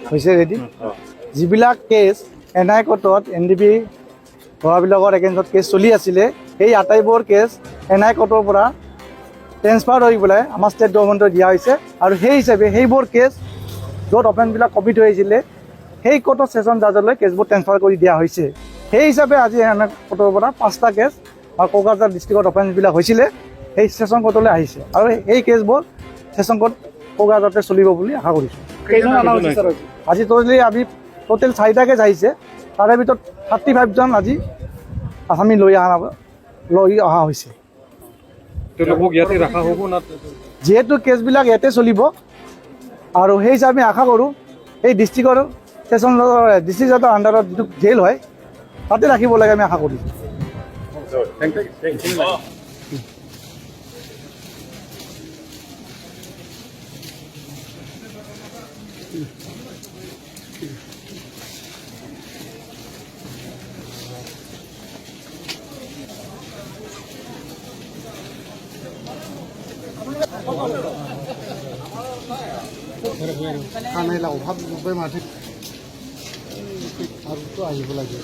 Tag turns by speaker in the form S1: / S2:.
S1: হৈছে ৰেডি যিবিলাক cash NI কোৰ্টত NDB ল'ৰাবিলাকৰ এগেইনষ্টত কেছ চলি আছিলে সেই আটাইবোৰ কেছ NI কোৰ্টৰ পৰা ট্ৰেন্সফাৰ হৈ পেলাই আমাৰ ষ্টেট গভৰ্ণমেণ্টক দিয়া হৈছে আৰু সেই হিচাপে সেইবোৰ কেছ য'ত অফেন্সবিলাক কমিট হৈ আছিলে সেই কোৰ্টৰ ছেছন জাজলৈ কেছবোৰ ট্ৰেন্সফাৰ কৰি দিয়া হৈছে সেই হিচাপে আজি NI কোৰ্টৰ পৰা 5টা কেছ আৰু কোকৰাঝাৰ ডিষ্ট্ৰিক্টত অফেন্সবিলাক হৈছিলে সেই ছেছন কোৰ্টলৈ আহিছে আৰু এই কেছবোৰ ছেছন কোৰ্ট কোকৰাঝাৰতে চলিব বুলি আশা কৰিছোঁ আজি আমি টোটেল 4টা কেছ আহিছে তাৰে ভিতৰত 35জন আজি আসামী লৈ অহা হৈছে যিহেতু কেছবিলাক ইয়াতে চলিব আৰু সেই হিচাপে আশা কৰোঁ এই ডিষ্ট্ৰিক্টৰ ছেছন ডিষ্ট্ৰিক্ট জাজৰ আণ্ডাৰত যিটো জেল হয় তাতে ৰাখিব লাগে আমি আশা কৰিছোঁ
S2: खानाय लावहाब जोब्बाय माथो आरोथ' আহিব লাগে